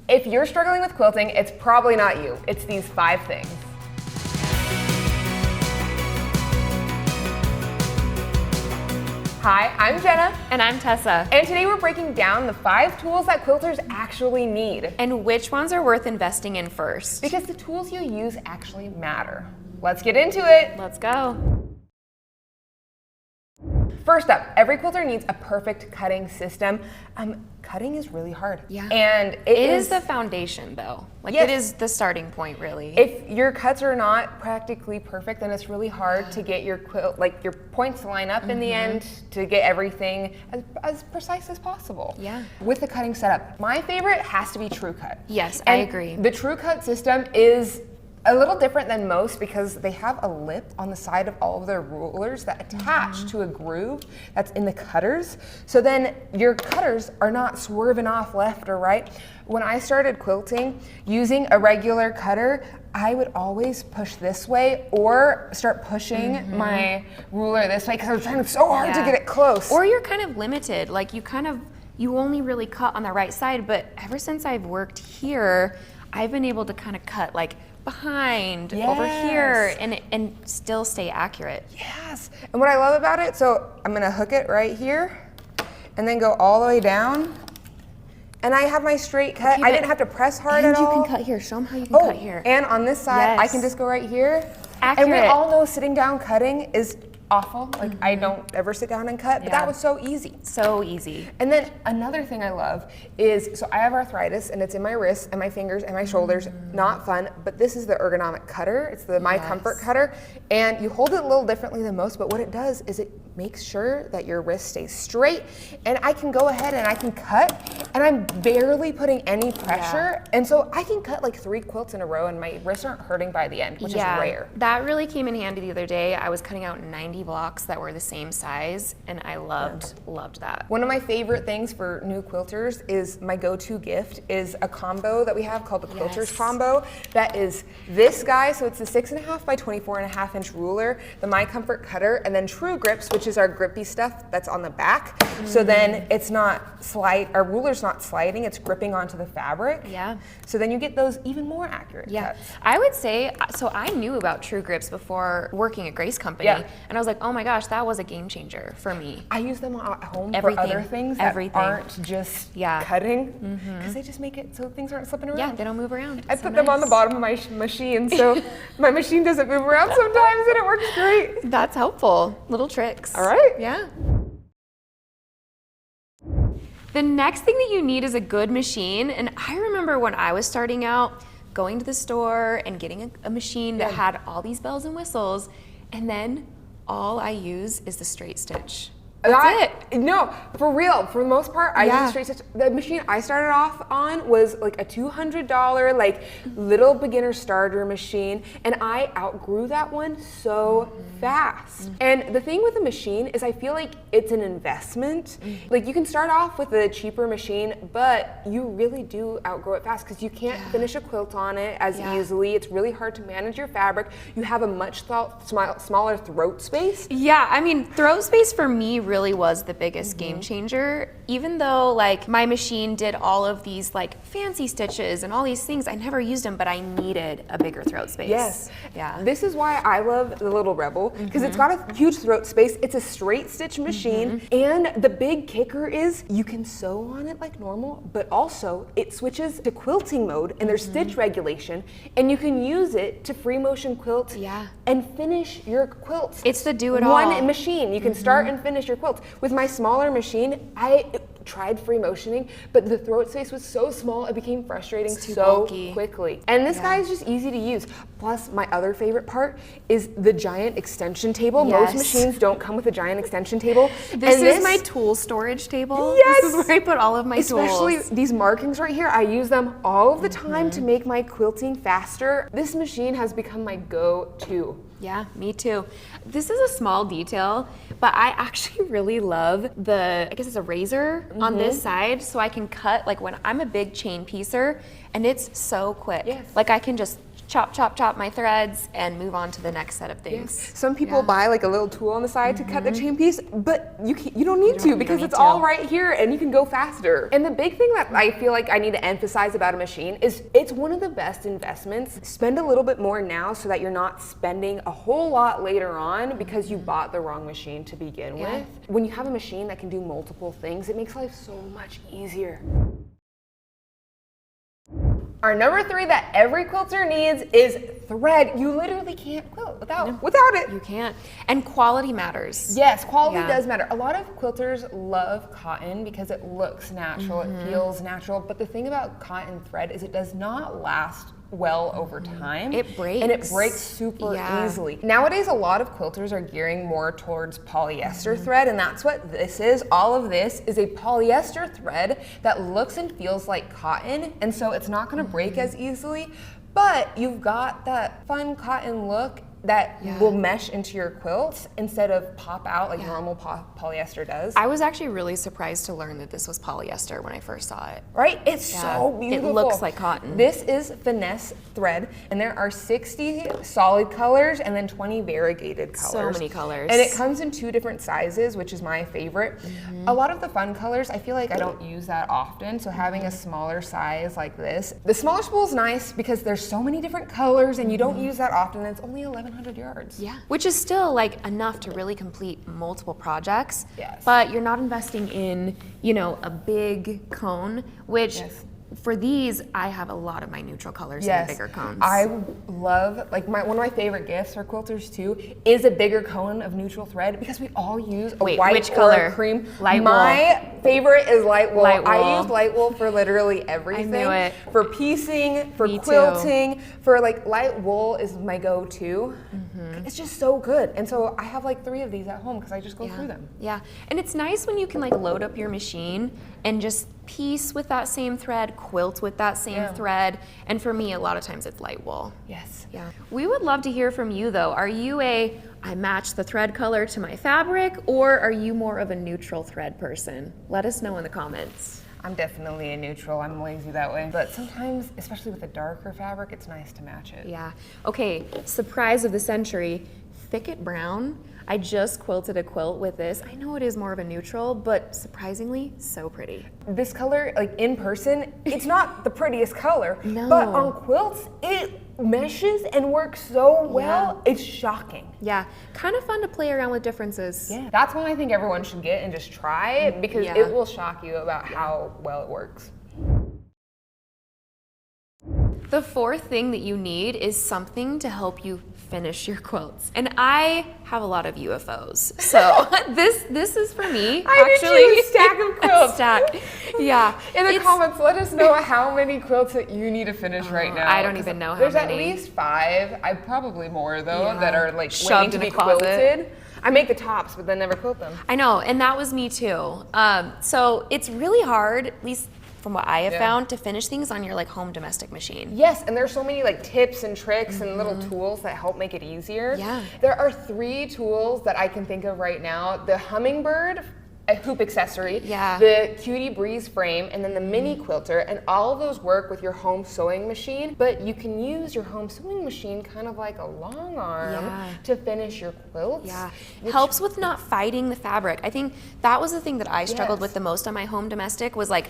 If you're struggling with quilting, it's probably not you. It's these 5 things. Hi, I'm Jenna. And I'm Tessa. And today we're breaking down the 5 tools that quilters actually need. And which ones are worth investing in first. Because the tools you use actually matter. Let's get into it. Let's go. First up, every quilter needs a perfect cutting system. Cutting is really hard. Yeah. And it is the foundation though. Like yes. It is the starting point really. If your cuts are not practically perfect, then it's really hard to get your quilt, like your points to line up in the end to get everything as precise as possible. Yeah. With the cutting setup, my favorite has to be True Cut. Yes, And I agree. The True Cut system is a little different than most because they have a lip on the side of all of their rulers that attach to a groove that's in the cutters. So then your cutters are not swerving off left or right. When I started quilting, using a regular cutter, I would always push this way or start pushing my ruler this way because I was trying so hard to get it close. Or you're kind of limited, like you only really cut on the right side, but ever since I've worked here, I've been able to kind of cut like behind, over here, and still stay accurate. Yes, and what I love about it, so I'm gonna hook it right here, and then go all the way down, and I have my straight cut. I didn't have to press hard at all. And you can cut here, show them how you can cut here. And on this side, I can just go right here. Accurate. And we all know sitting down cutting is awful. Like I don't ever sit down and cut, but that was so easy. So easy. And then another thing I love is, so I have arthritis and it's in my wrists and my fingers and my shoulders, not fun, but this is the ergonomic cutter. It's the My Comfort cutter. And you hold it a little differently than most, but what it does is it makes sure that your wrist stays straight and I can go ahead and I can cut and I'm barely putting any pressure. And so I can cut like 3 quilts in a row and my wrists aren't hurting by the end, which is rare. That really came in handy the other day. I was cutting out 90 blocks that were the same size and I loved that. One of my favorite things for new quilters is my go-to gift is a combo that we have called the Quilters combo. That is this guy, so it's a 6.5 by 24.5 inch ruler, the My Comfort cutter, and then True Grips, which is our grippy stuff that's on the back. So then it's not our ruler's not sliding, it's gripping onto the fabric. Yeah. So then you get those even more accurate cuts. I would say, so I knew about True Grips before working at Grace Company, and I was like, oh my gosh, that was a game changer for me. I use them at home for other things that aren't just cutting, because they just make it so things aren't slipping around. Yeah, they don't move around. I put them on the bottom of my machine, so my machine doesn't move around sometimes, and it works great. That's helpful. Little tricks. All right. Yeah. The next thing that you need is a good machine, and I remember when I was starting out, going to the store and getting a machine that had all these bells and whistles, and then all I use is the straight stitch. That's it. No, for real. For the most part, I use a straight stitch. The machine I started off on was like a $200 like little beginner starter machine, and I outgrew that one so fast. And the thing with the machine is I feel like it's an investment. Like you can start off with a cheaper machine, but you really do outgrow it fast because you can't finish a quilt on it as easily. It's really hard to manage your fabric. You have a much smaller throat space. Yeah, I mean, throat space for me really was the biggest game changer. Even though like my machine did all of these like fancy stitches and all these things, I never used them, but I needed a bigger throat space. Yes. Yeah. This is why I love the Little Rebel, because it's got a huge throat space. It's a straight stitch machine, and the big kicker is you can sew on it like normal, but also it switches to quilting mode and there's stitch regulation, and you can use it to free motion quilt and finish your quilts. It's the do-it-all. One machine. You can start and finish your quilts. With my smaller machine, I tried free motioning, but the throat space was so small, it became frustrating so quickly. And this guy is just easy to use. Plus, my other favorite part is the giant extension table. Most machines don't come with a giant extension table. This is my tool storage table. Yes! This is where I put all of my tools. Especially these markings right here. I use them all of the time to make my quilting faster. This machine has become my go-to. Yeah, me too. This is a small detail, but I actually really love I guess it's a razor on this side, so I can cut, like when I'm a big chain piecer, and it's so quick. Yes. Like I can just chop, chop, chop my threads and move on to the next set of things. Some people buy like a little tool on the side to cut the chain piece, but you don't need to because it's all right here and you can go faster. And the big thing that I feel like I need to emphasize about a machine is it's one of the best investments. Spend a little bit more now so that you're not spending a whole lot later on because you bought the wrong machine to begin with. When you have a machine that can do multiple things, it makes life so much easier. Our number 3 that every quilter needs is thread. You literally can't quilt without it. You can't. And quality matters. Yes, quality does matter. A lot of quilters love cotton because it looks natural, it feels natural, but the thing about cotton thread is it does not last well over time. It breaks. And it breaks super easily. Nowadays, a lot of quilters are gearing more towards polyester thread, and that's what this is. All of this is a polyester thread that looks and feels like cotton, and so it's not gonna break as easily, but you've got that fun cotton look that will mesh into your quilts instead of pop out like normal polyester does. I was actually really surprised to learn that this was polyester when I first saw it. Right? It's so beautiful. It looks like cotton. This is finesse thread, and there are 60 solid colors and then 20 variegated colors. So many colors. And it comes in 2 different sizes, which is my favorite. A lot of the fun colors, I feel like I don't use that often, so having a smaller size like this. The smaller spool is nice because there's so many different colors and you don't use that often, and it's only 1,100 yards. Yeah, which is still like enough to really complete multiple projects. Yes. But you're not investing in, you know, a big cone, which for these, I have a lot of my neutral colors in the bigger cones. I love, like one of my favorite gifts for quilters too is a bigger cone of neutral thread because we all use a white which or color? a cream. Light my favorite is light wool. Light wool. I use light wool for literally everything. I knew it. For piecing, for Me quilting, for like light wool is my go-to. It's just so good. And so I have like 3 of these at home because I just go through them. Yeah, and it's nice when you can like load up your machine and just piece with that same thread, quilt with that same thread, and for me, a lot of times it's light wool. Yes. Yeah. We would love to hear from you though. Are you I match the thread color to my fabric, or are you more of a neutral thread person? Let us know in the comments. I'm definitely a neutral. I'm lazy that way. But sometimes, especially with a darker fabric, it's nice to match it. Yeah. Okay, surprise of the century, thicket brown. I just quilted a quilt with this. I know it is more of a neutral, but surprisingly, so pretty. This color, like in person, it's not the prettiest color, No. but on quilts, it meshes and works so well. It's shocking. Yeah, kind of fun to play around with differences. Yeah, that's one I think everyone should get and just try it because it will shock you about how well it works. The 4th thing that you need is something to help you finish your quilts. And I have a lot of UFOs. So this is for me. Actually, a stack of quilts. Stack. Yeah. In the comments, let us know how many quilts that you need to finish right now. I don't even know how many. There's at least 5. I probably more though that are like shoved waiting to in be a closet. quilted. I make the tops, but then never quilt them. I know, and that was me too. So it's really hard, at least from what I have found, to finish things on your like home domestic machine. Yes, and there's so many like tips and tricks and little tools that help make it easier. Yeah. There are 3 tools that I can think of right now. The hummingbird, a hoop accessory, the Cutie Breeze frame, and then the mini quilter, and all of those work with your home sewing machine, but you can use your home sewing machine kind of like a long arm to finish your quilts. Yeah, helps with not fighting the fabric. I think that was the thing that I struggled with the most on my home domestic was like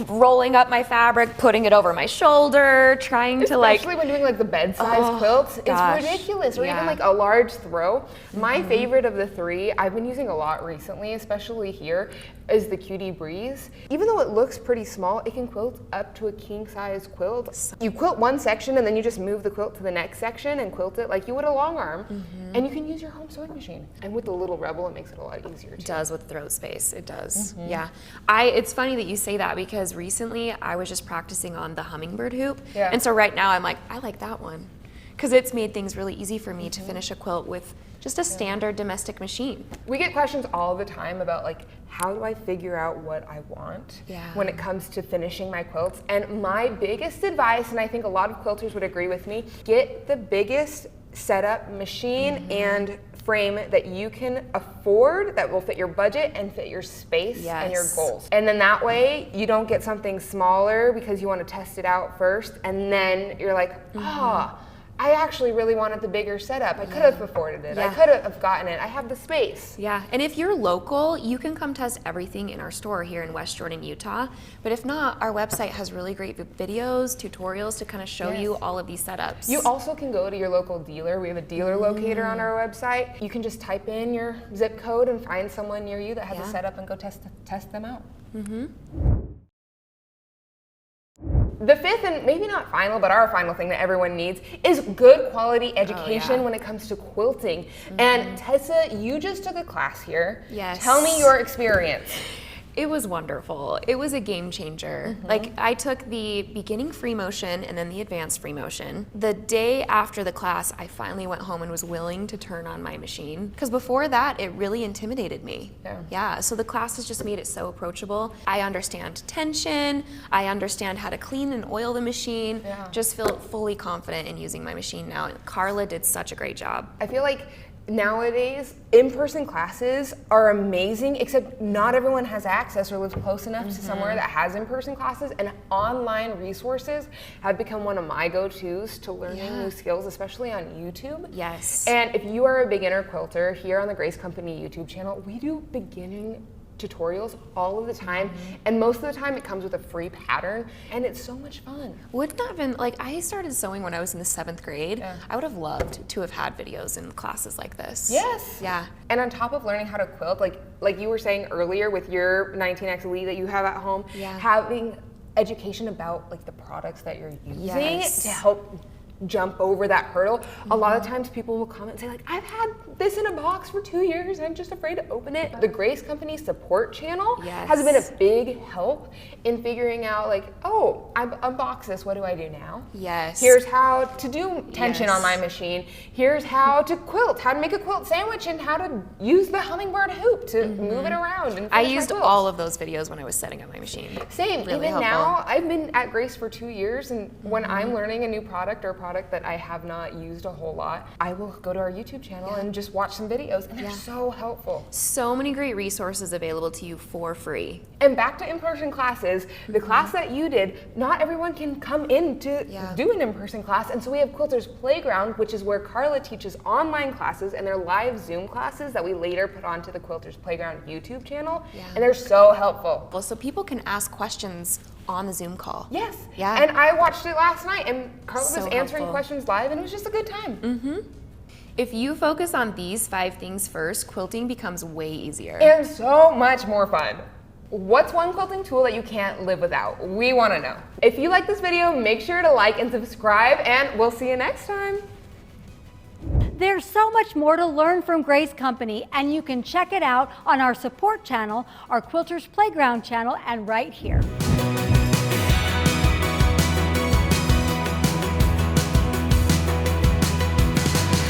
rolling up my fabric, putting it over my shoulder, trying to like... Especially when doing like the bed-sized quilts, it's ridiculous, or even like a large throw. My favorite of the 3, I've been using a lot recently, especially here, is the Cutie Breeze. Even though it looks pretty small, it can quilt up to a king-size quilt. You quilt one section and then you just move the quilt to the next section and quilt it like you would a long arm. And you can use your home sewing machine. And with the little Rebel, it makes it a lot easier too. It does with throat space, it does. Yeah. It's funny that you say that because recently I was just practicing on the hummingbird hoop. And so right now I'm like, I like that one. Because it's made things really easy for me to finish a quilt with just a standard domestic machine. We get questions all the time about like, how do I figure out what I want when it comes to finishing my quilts? And my biggest advice, and I think a lot of quilters would agree with me, get the biggest setup machine and frame that you can afford, that will fit your budget and fit your space and your goals. And then that way you don't get something smaller because you want to test it out first, and then you're like, I actually really wanted the bigger setup. I could have afforded it. I could have gotten it. I have the space. Yeah, and if you're local, you can come test everything in our store here in West Jordan, Utah. But if not, our website has really great videos, tutorials to kind of show you all of these setups. You also can go to your local dealer. We have a dealer locator on our website. You can just type in your zip code and find someone near you that has a setup and go test them out. The fifth, and maybe not final, but our final thing that everyone needs is good quality education when it comes to quilting. And Tessa, you just took a class here. Yes. Tell me your experience. It was wonderful. It was a game changer. Like, I took the beginning free motion and then the advanced free motion. The day after the class, I finally went home and was willing to turn on my machine. Because before that, it really intimidated me. Yeah, so the classes just made it so approachable. I understand tension. I understand how to clean and oil the machine. Just feel fully confident in using my machine now. And Carla did such a great job. I feel like nowadays, in-person classes are amazing, except not everyone has access or lives close enough to somewhere that has in-person classes, and online resources have become one of my go-tos to learning new skills, especially on YouTube. Yes. And if you are a beginner quilter, here on the Grace Company YouTube channel, we do beginning tutorials all of the time, and most of the time it comes with a free pattern, and it's so much fun. Wouldn't that have been, like, I started sewing when I was in the 7th grade. I would have loved to have had videos in classes like this. Yes. Yeah. And on top of learning how to quilt, like you were saying earlier with your 19X Elite that you have at home, having education about like the products that you're using to help jump over that hurdle. A lot of times people will comment and say like, I've had this in a box for 2 years, I'm just afraid to open it. The Grace Company support channel has been a big help in figuring out like, oh, I unboxed this, what do I do now? Yes. Here's how to do tension on my machine. Here's how to quilt, how to make a quilt sandwich, and how to use the hummingbird hoop to move it around. And I used all of those videos when I was setting up my machine. Same, really even helpful. Now, I've been at Grace for 2 years, and when I'm learning a new product or a product that I have not used a whole lot, I will go to our YouTube channel and just watch some videos, and they're so helpful. So many great resources available to you for free. And back to in-person classes, the class that you did, not everyone can come in to do an in-person class, and so we have Quilters Playground, which is where Carla teaches online classes, and they're live Zoom classes that we later put onto the Quilters Playground YouTube channel, and they're so helpful. Well, so people can ask questions on the Zoom call. Yes. Yeah. And I watched it last night, and Carla So was answering helpful. questions live, and it was just a good time. If you focus on these 5 things first, quilting becomes way easier. And so much more fun. What's one quilting tool that you can't live without? We want to know. If you like this video, make sure to like and subscribe, and we'll see you next time. There's so much more to learn from Grace Company, and you can check it out on our support channel, our Quilters Playground channel, and right here.